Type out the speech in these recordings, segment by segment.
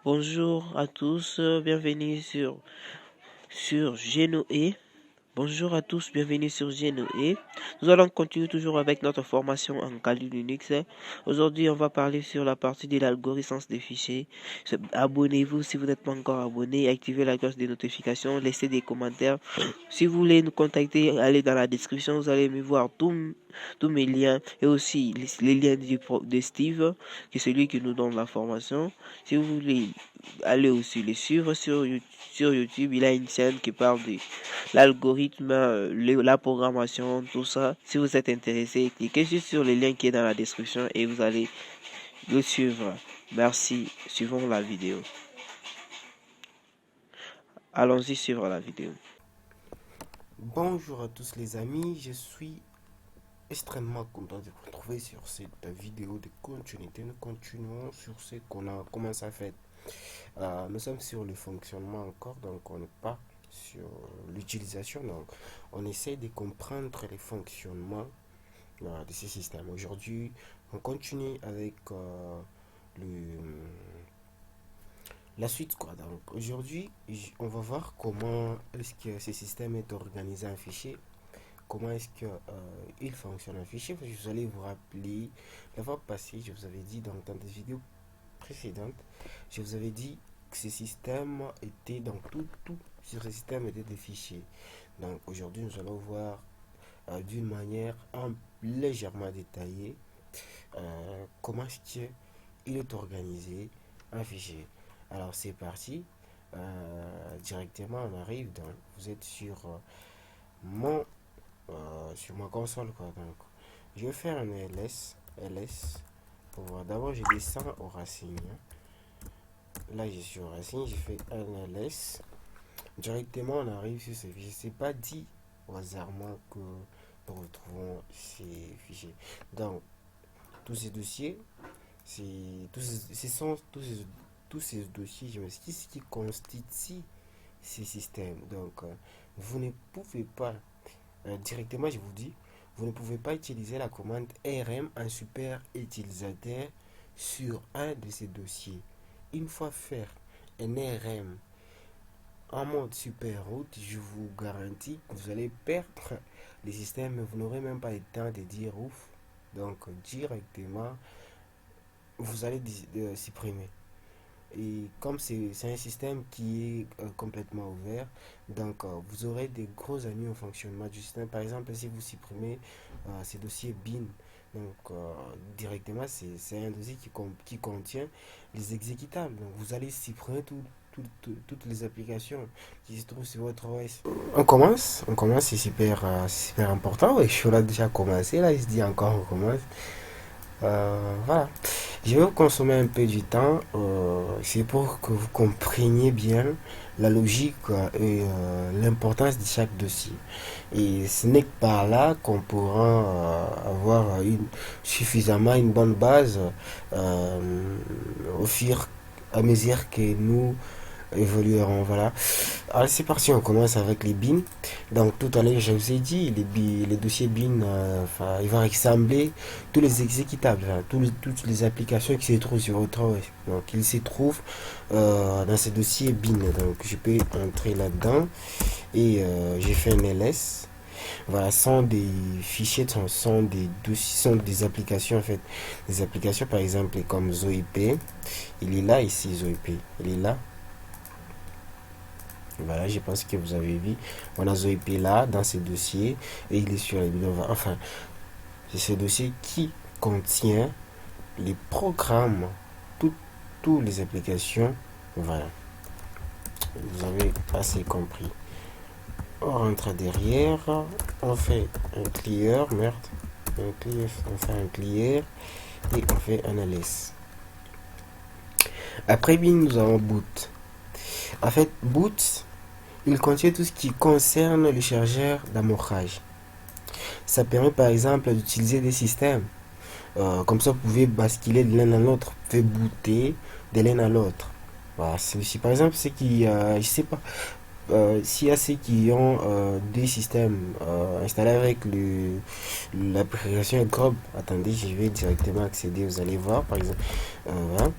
Bonjour à tous, bienvenue sur Genoe. Bonjour à tous, bienvenue sur Genoe. Nous allons continuer toujours avec notre formation en Kali Linux. Aujourd'hui, on va parler sur la partie de l'algorithme des fichiers. Abonnez-vous si vous n'êtes pas encore abonné, activez la cloche des notifications, laissez des commentaires. Si vous voulez nous contacter, allez dans la description, vous allez me voir tous mes liens et aussi les liens de Steve, qui est celui qui nous donne la formation. Si vous voulez, allez aussi les suivre sur YouTube. Il a une chaîne qui parle de l'algorithme, la programmation, tout ça. Si vous êtes intéressé, cliquez juste sur le lien qui est dans la description et vous allez le suivre. Merci, suivons la vidéo. Allons-y suivre la vidéo. Bonjour à tous les amis, je suis extrêmement content de vous retrouver sur cette vidéo de continuité. Nous continuons sur ce qu'on a commencé à faire. Nous sommes sur le fonctionnement encore, donc on n'est pas sur l'utilisation. Donc on essaie de comprendre les fonctionnements de ces systèmes. Aujourd'hui, on continue avec la suite quoi. Donc aujourd'hui, on va voir comment est-ce que ce système est organisé en fichier. Comment est-ce que il fonctionne un fichier. Vous allez vous rappeler, la fois passée, je vous avais dit dans des vidéos précédentes, je vous avais dit que ce système était, donc tout sur ce système était des fichiers. Donc aujourd'hui, nous allons voir d'une manière légèrement détaillée comment est-ce qu'il est organisé un fichier. Alors c'est parti. Directement, on arrive dans, vous êtes sur sur ma console quoi. Donc je vais faire un ls pour voir. D'abord je descends aux racines. Là je suis aux racines, je fais un ls. Directement on arrive sur ce fichier. C'est pas dit au hasardement que nous retrouvons ces fichiers. Donc tous ces dossiers, tous ces dossiers, je m'excuse, qui constituent ces systèmes. Donc vous ne pouvez pas directement, je vous dis, vous ne pouvez pas utiliser la commande rm en super utilisateur sur un de ces dossiers. Une fois faire un rm en mode super root, je vous garantis que vous allez perdre les systèmes, mais vous n'aurez même pas le temps de dire ouf. Donc directement, vous allez supprimer. Et comme c'est un système qui est complètement ouvert, donc vous aurez des gros ennuis au fonctionnement du système. Par exemple, si vous supprimez ces dossiers bin, donc directement c'est un dossier qui contient les exécutables. Donc vous allez supprimer toutes les applications qui se trouvent sur votre OS. On commence, c'est super important. Ouais, je suis là déjà commencé, là il se dit encore on commence. Voilà. Je vais vous consommer un peu du temps. C'est pour que vous compreniez bien la logique et l'importance de chaque dossier. Et ce n'est que par là qu'on pourra avoir suffisamment une bonne base au fur et à mesure que nous évolueront. Voilà. Alors c'est parti, on commence avec les bins. Donc tout à l'heure, je vous ai dit, les dossiers bin, il va ressembler tous les exécutables, toutes les applications qui se trouvent sur votre OS. Donc ils se trouvent dans ces dossiers bin. Donc je peux entrer là-dedans et j'ai fait un ls. Voilà, sont des fichiers, sont des dossiers, sont des applications en fait. Des applications par exemple comme ZoIP. Il est là ici, ZoIP. Il est là. Voilà, je pense que vous avez vu. On a ZoIP là dans ce dossier et il est sur les vidéos. Enfin, c'est ce dossier qui contient les programmes, toutes les applications. Voilà, vous avez assez compris. On rentre derrière, on fait un clear, merde, on fait un clear et on fait un ls. Après, bien, nous avons boot. En fait, boot, il contient tout ce qui concerne le chargeur d'amarrage. Ça permet par exemple d'utiliser des systèmes. Comme ça, vous pouvez basculer de l'un à l'autre, vous pouvez booter de l'un à l'autre. Voilà, si par exemple, ceux qui, je sais pas, s'il y a ceux qui ont des systèmes installés avec l'application Grob, attendez, je vais directement accéder, vous allez voir par exemple. Voilà.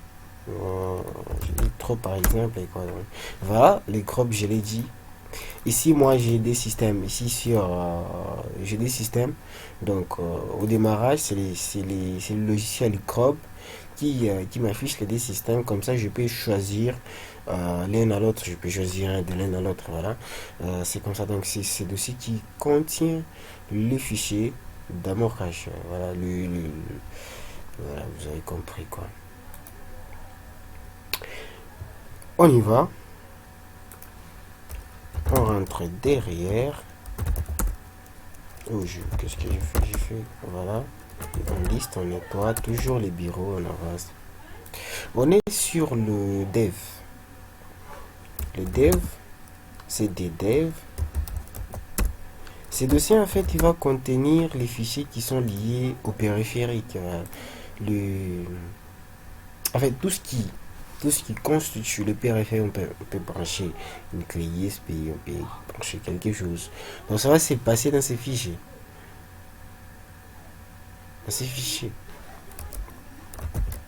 Je vais trop par exemple. Et quoi, donc. Voilà, les groupes, je l'ai dit. Ici, moi, j'ai des systèmes. Ici, j'ai des systèmes. Donc, au démarrage, c'est le logiciel Crop qui m'affiche les deux systèmes. Comme ça, je peux choisir l'un à l'autre. Je peux choisir un de l'un à l'autre. Voilà. C'est comme ça. Donc, c'est ce dossier qui contient le fichier d'amarrage. Voilà, voilà, vous avez compris quoi. On y va. On rentre derrière. Oh, qu'est-ce que j'ai fait? J'ai fait, voilà. On liste, on nettoie toujours les bureaux, on avance. On est sur le dev. Le dev, c'est des devs. Ces dossiers, en fait, il va contenir les fichiers qui sont liés au périphérique. En fait, tout ce qui constitue le périphérique, on peut brancher une clé USB, on peut brancher quelque chose. Donc, ça va se passer dans ces fichiers.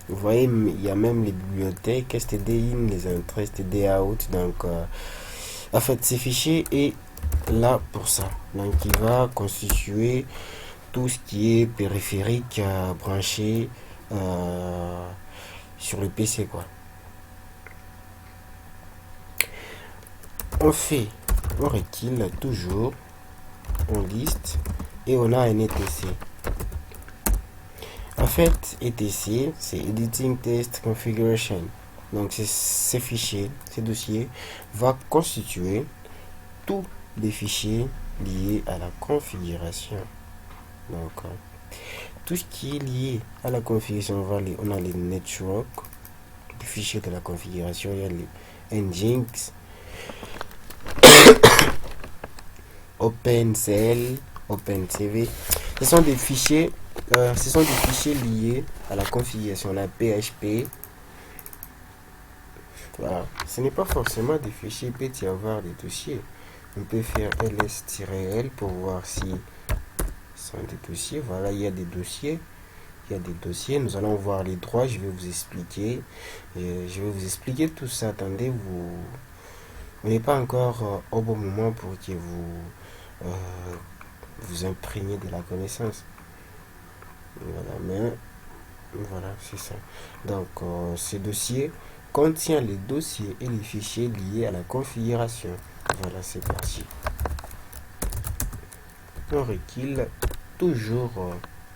Vous voyez, il y a même les bibliothèques std-in, les entrées std-out. Donc, en fait, ces fichiers est là pour ça. Donc, il va constituer tout ce qui est périphérique branché sur le PC, quoi. On recule toujours, on liste et on a un etc. En fait, etc, c'est Editing Test Configuration. Donc, ces fichiers, ces dossiers, va constituer tous les fichiers liés à la configuration. Donc, tout ce qui est lié à la configuration, on a les network, les fichiers de la configuration, il y a les Nginx, OpenCL, OpenCV. Ce sont des fichiers liés à la configuration, la PHP. Voilà. Ce n'est pas forcément des fichiers, il peut y avoir des dossiers. On peut faire ls-l pour voir si ce sont des dossiers. Voilà, il y a des dossiers. Nous allons voir les droits. Je vais vous expliquer. Tout ça. Attendez, vous n'êtes pas encore au bon moment pour que vous imprégniez de la connaissance. Voilà, mais voilà, c'est ça. Donc, ce dossier contient les dossiers et les fichiers liés à la configuration. Voilà, c'est parti. On recule toujours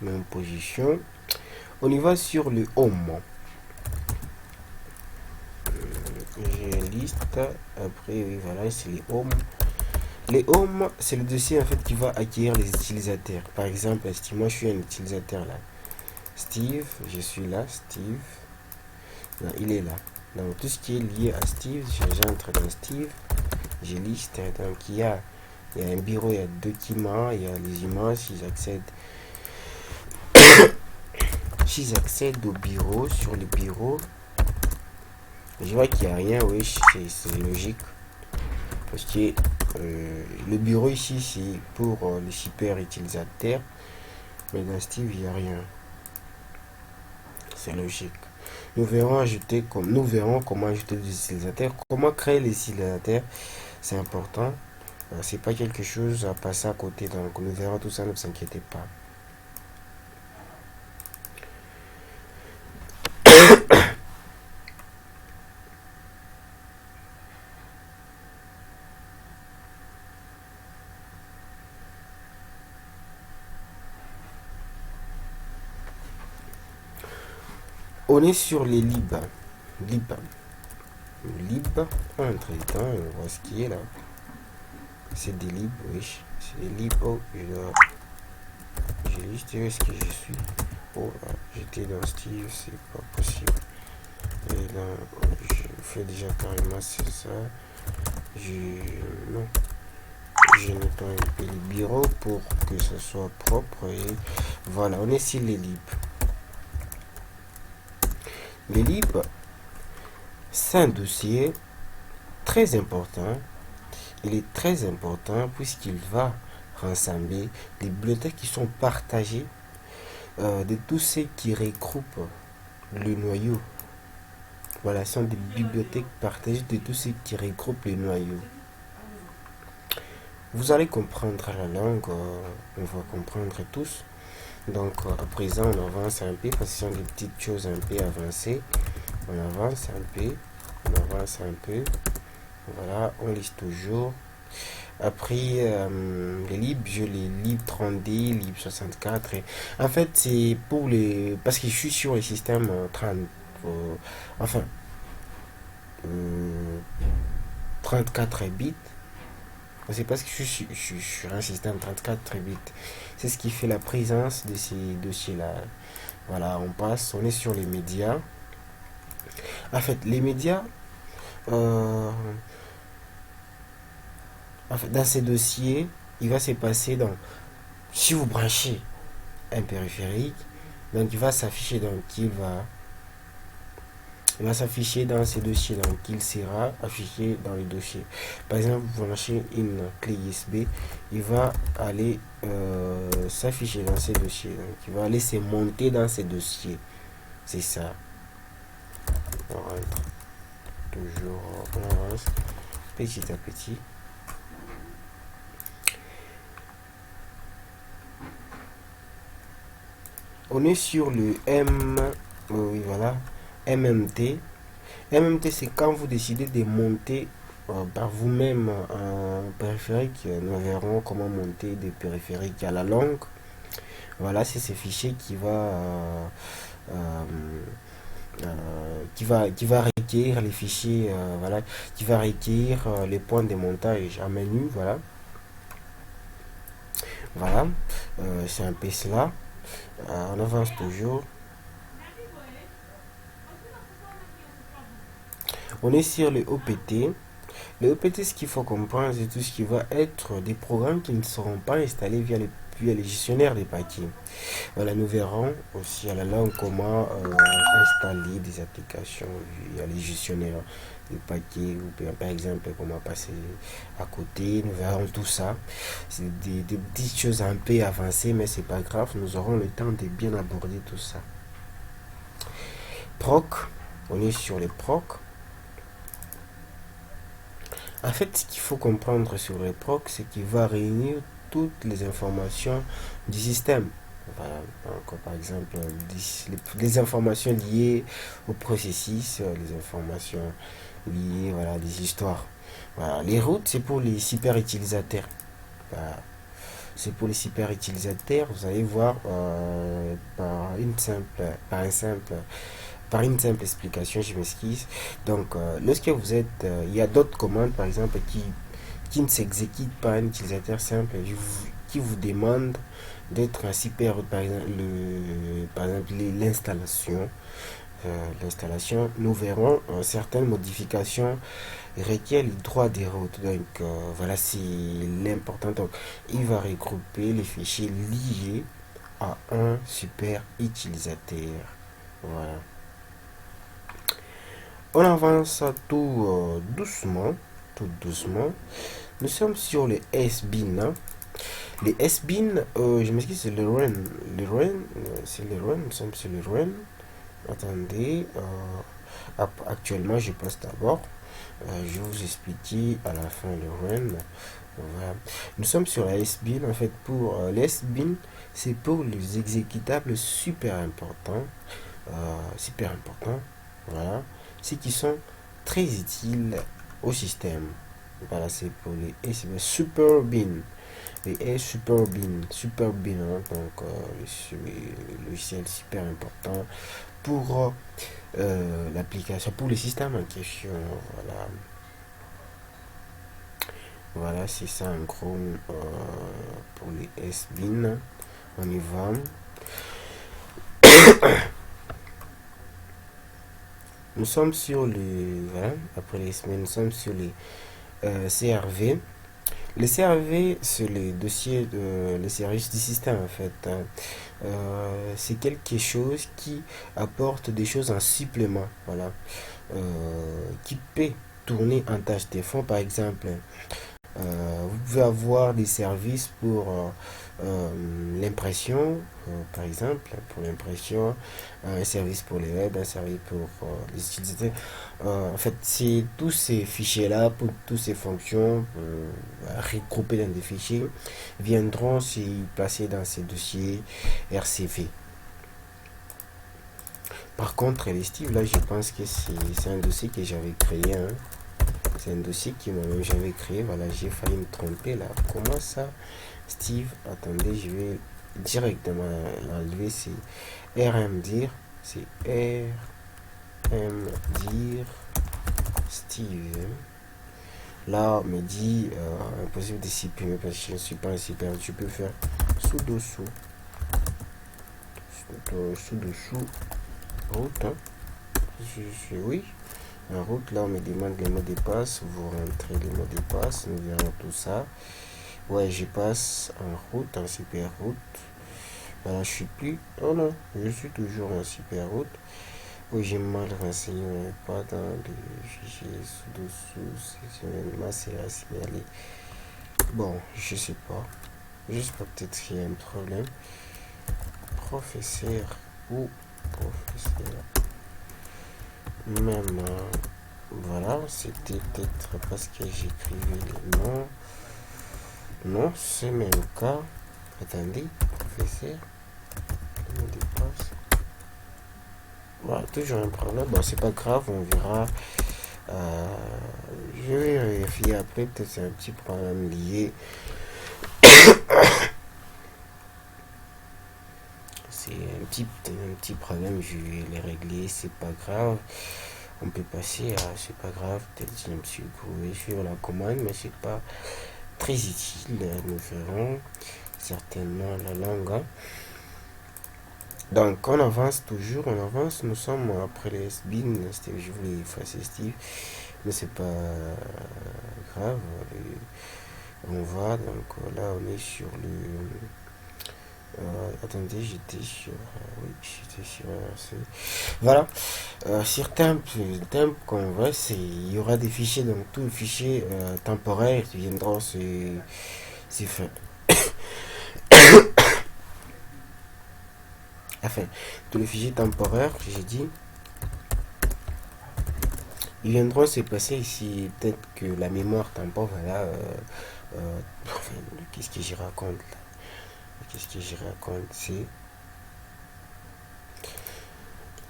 même position. On y va sur le home. J'ai une liste. Après, oui, voilà, c'est les home. Les home, c'est le dossier en fait qui va accueillir les utilisateurs. Par exemple, moi je suis un utilisateur là. Steve, je suis là, Steve. Là, il est là. Donc tout ce qui est lié à Steve, j'entre dans Steve. J'ai liste. Donc il y a un bureau, il y a documents, il y a les images, s'ils accèdent au bureau, sur le bureau, je vois qu'il n'y a rien, oui, c'est logique. Parce que le bureau ici, c'est pour les super utilisateurs. Mais dans Steve, il n'y a rien. C'est logique. Nous verrons comment ajouter des utilisateurs. Comment créer les utilisateurs. C'est important. C'est pas quelque chose à passer à côté. Donc nous verrons tout ça, ne vous inquiétez pas. On est sur les libs. Entre les temps, on voit ce qui est là. C'est des libs, oui. C'est des libs. Oh, j'ai juste où est-ce que je suis. Oh, j'étais dans Steve, c'est pas possible. Et là, je fais déjà carrément c'est ça. Non. Je nettoie un peu le bureau pour que ce soit propre. Et voilà, on est sur les libs. Les libs, c'est un dossier très important. Il est très important puisqu'il va rassembler les bibliothèques qui sont partagées de tous ceux qui regroupent le noyau Voilà, ce sont des bibliothèques partagées de tout ce qui regroupe les noyaux. Vous allez comprendre la langue, on va comprendre tous. Donc à présent on avance un peu parce que ce sont des petites choses un peu avancées. On avance un peu, on avance un peu. Voilà, on lise toujours. Après les libres, je les libres 30D, libres 64. En fait, c'est pour les. Parce que je suis sur les systèmes 30. Enfin, euh, 34 bits. C'est parce que je suis sur un système 34 bits. C'est ce qui fait la présence de ces dossiers-là. Voilà, on passe, on est sur les médias. En fait, les médias, euh, en fait, dans ces dossiers, il va se passer dans. Si vous branchez un périphérique, donc il va s'afficher il va s'afficher dans ces dossiers, donc il sera affiché dans les dossiers. Par exemple, vous branchez une clé USB, il va aller s'afficher dans ces dossiers, donc il va aller se monter dans ces dossiers. C'est ça. On rentre toujours, on avance petit à petit. On est sur le oui, voilà, MMT. MMT, c'est quand vous décidez de monter par vous-même un périphérique. Nous verrons comment monter des périphériques à la longue. Voilà, c'est ce fichier euh, qui va requérir les fichiers, voilà, qui va requérir les points de montage à menu. Voilà, voilà, c'est un peu cela. On avance toujours. On est sur le OPT. Le OPT, ce qu'il faut comprendre, c'est tout ce qui va être des programmes qui ne seront pas installés via les gestionnaires des paquets. Voilà, nous verrons aussi à la langue comment installer des applications via les gestionnaires des paquets, ou par exemple comment passer à côté. Nous verrons tout ça. C'est des petites choses un peu avancées, mais c'est pas grave. Nous aurons le temps de bien aborder tout ça. Proc, on est sur les proc. En fait, ce qu'il faut comprendre sur le proc, c'est qu'il va réunir toutes les informations du système. Voilà, donc, par exemple, les informations liées au processus, les informations liées, voilà, des histoires. Voilà, les routes, c'est pour les super utilisateurs. Voilà, c'est pour les super utilisateurs. Vous allez voir par une simple explication, je m'excuse. Donc, lorsque vous êtes, il y a d'autres commandes, par exemple, qui ne s'exécutent pas un utilisateur simple, qui vous demande d'être un super, par exemple, l'installation. Nous verrons certaines modifications requièrent le droit des routes. Donc, voilà, c'est l'important. Donc, il va regrouper les fichiers liés à un super utilisateur. Voilà. On avance doucement, tout doucement. Nous sommes sur les S-Bin. Hein. Les S-Bin, je m'excuse, c'est le run. C'est le run, nous sommes sur le run. Attendez, actuellement je passe d'abord. Je vais vous expliquer à la fin le run. Voilà. Nous sommes sur la S-Bin. En fait, pour les S-Bin, c'est pour les exécutables super importants. Super importants. Voilà. Ceux qui sont très utiles au système. Voilà, c'est pour les S-Bin. Super Bin. Les S Super Bin, hein, donc le logiciel super important pour l'application, pour le système en question. Voilà, voilà, c'est ça en gros pour les S-Bin. On y va. Nous sommes sur les. Voilà, après les semaines, nous sommes sur les CRV. Les CRV, c'est les dossiers les services du système en fait. Hein. C'est quelque chose qui apporte des choses en supplément. Voilà. Qui peut tourner en tâche de fond. Par exemple, vous pouvez avoir des services pour l'impression, par exemple, pour l'impression, un service pour les web, un service pour les utilisateurs. En fait, c'est tous ces fichiers-là, pour toutes ces fonctions regroupées dans des fichiers, viendront s'y placer dans ces dossiers RCV. Par contre, les Steve, là, je pense que c'est un dossier que j'avais créé. Hein. C'est un dossier que moi-même j'avais créé. Voilà, j'ai failli me tromper là. Comment ça, Steve? Attendez, je vais directement l'enlever. C'est rmdir. C'est rmdir Steve. Là, on me dit impossible de supprimer parce que je ne suis pas un super. Tu peux faire sous-dessous. Sous-dessous. Route. Hein. Oui. En route, là, on me demande les mots de passe. Vous rentrez les mots de passe. Nous verrons tout ça. Ouais, je passe en route, en super route. Voilà, je suis plus. Oh non, je suis toujours en super route. Oui, j'ai mal renseigné, mais pas dans les fichiers sous-dessous. C'est à signaler. Bon, je sais pas. Peut-être qu'il y a un problème. Professeur ou professeur. Même, voilà, c'était peut-être parce que j'écrivais les noms. Non, c'est même cas. Attendez, professeur. Le mot de passe. Voilà, toujours un problème. Bon, c'est pas grave, on verra. Je vais vérifier après. Peut-être c'est un petit problème lié. C'est un petit problème. Je vais les régler. C'est pas grave. On peut passer à. C'est pas grave. Peut-être que je me suis trouvé sur la commande, mais c'est pas très utile. Nous verrons certainement la langue. Hein. Donc on avance toujours, on avance. Nous sommes après les SBIN. Je voulais effacer Steve, mais c'est pas grave. On va donc là, on est sur le. Attendez, j'étais sur. Oui, j'étais sur. Voilà. Sur temp qu'on voit, il y aura des fichiers. Donc tous les fichiers temporaires qui viendront se faire. Enfin, tous les fichiers temporaires, j'ai dit, ils viendront se passer ici. Peut-être que la mémoire temporaire, voilà. Enfin, qu'est-ce que je raconte là? Qu'est-ce que je raconte? C'est.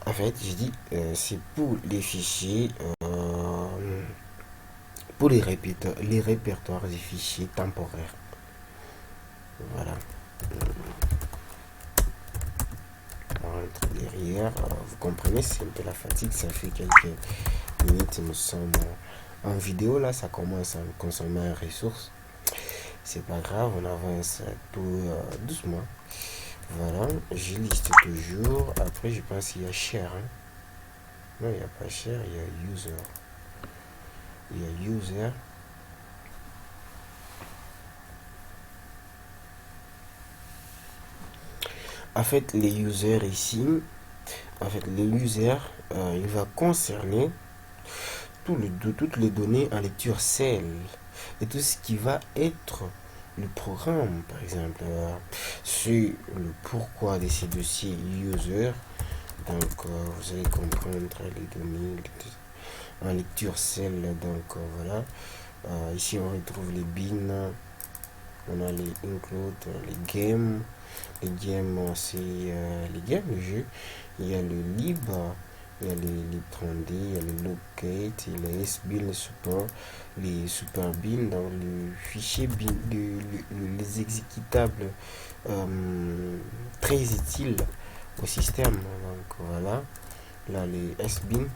En fait, j'ai dit, c'est pour les fichiers, pour les répertoires des fichiers temporaires. Voilà. On rentre derrière. Vous comprenez, c'est un peu la fatigue. Ça fait quelques minutes. Nous sommes en vidéo. Là, ça commence à consommer une ressource. C'est pas grave, on avance tout doucement. Voilà, je liste toujours. Après, je pense qu'il y a share. Hein. Non, il n'y a pas share, il y a user. Il y a user. En fait, les users ici, il va concerner toutes les données en lecture cell et tout ce qui va être le programme, par exemple, sur le pourquoi de ces dossiers user. Donc, vous allez comprendre les données en lecture cell. Donc, voilà. Ici, on retrouve les bins, on a les include, les games. Les games, c'est les games, le jeu. Il y a le lib, il y a les lib30d, il y a les locate, il y a les sbin, les support, les super bin dans le fichier bin, les exécutables très utiles au système. Donc voilà, là les sbin.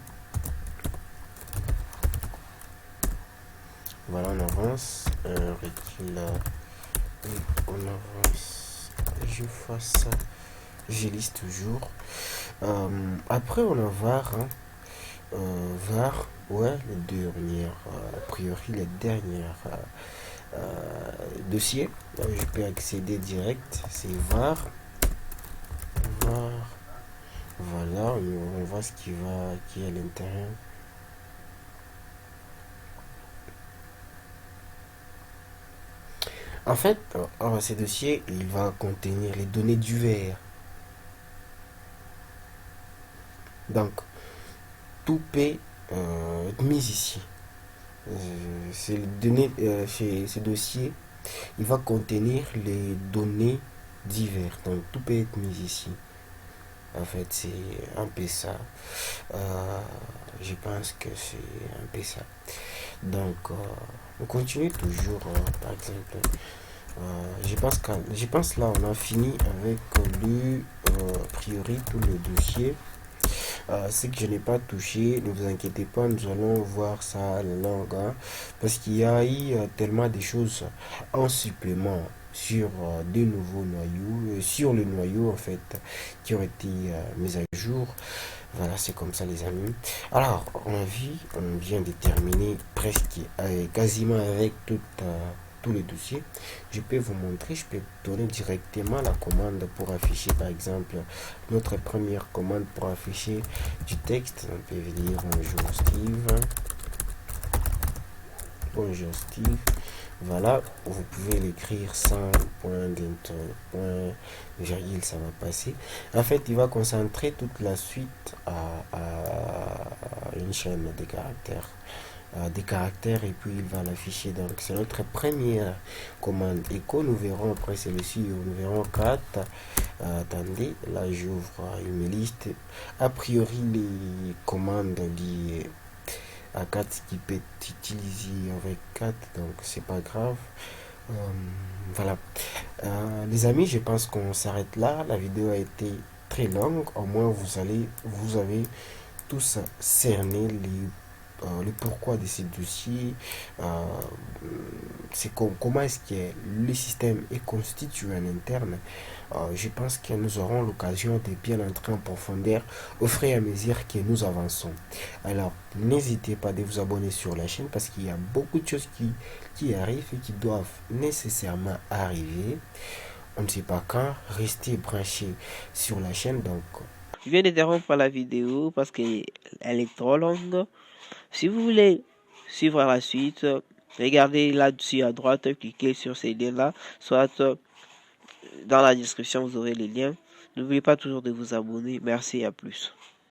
Voilà, on avance, recule, on avance. Je fais ça, je liste toujours. Après, on a var, hein. Var, ouais, les dernières, a priori, les dernières dossiers. Je peux accéder direct, c'est var. Voilà, on voit ce qui est à l'intérieur. En fait, ce dossier, il va contenir les données d'UVR. Donc, tout peut être mis ici. C'est les données, chez ce dossier, il va contenir les données divers. Donc, tout peut être mis ici. En fait, c'est un peu ça. Euh, je pense que c'est un peu ça. Donc, on continue toujours, par exemple. Je pense là, on a fini avec a priori, tout le dossier. Ce que je n'ai pas touché, ne vous inquiétez pas, nous allons voir ça la langue, hein, parce qu'il y a eu tellement de choses en supplément sur des nouveaux noyaux, sur le noyau en fait, qui ont été mis à jour. Voilà, c'est comme ça les amis. Alors, on vient de terminer presque quasiment avec tous les dossiers. Je peux vous montrer, je peux donner directement la commande pour afficher par exemple notre première commande pour afficher du texte. On peut dire bonjour Steve. Bonjour Steve. Voilà, vous pouvez l'écrire sans point virgule, ça va passer. En fait, il va concentrer toute la suite à une chaîne de caractères. Des caractères et puis il va l'afficher. Donc, c'est notre première commande écho. Nous verrons après celui-ci, nous verrons 4. Attendez, là j'ouvre une liste. A priori, les commandes liées à 4 qui peut être utilisé avec 4, donc c'est pas grave. Euh, voilà. Les amis, je pense qu'on s'arrête là. La vidéo a été très longue. Au moins, vous avez tous cerné le pourquoi de ces dossiers, comment est-ce que le système est constitué en interne. Je pense que nous aurons l'occasion de bien entrer en profondeur au fur et à mesure que nous avançons. Alors, n'hésitez pas de vous abonner sur la chaîne parce qu'il y a beaucoup de choses qui arrivent et qui doivent nécessairement arriver. On ne sait pas quand. Restez branchés sur la chaîne. Donc, Je viens d'interrompre la vidéo parce qu'elle est trop longue. Si vous voulez suivre la suite, regardez là-dessus à droite, cliquez sur ces liens-là, soit dans la description, vous aurez les liens. N'oubliez pas toujours de vous abonner. Merci et à plus.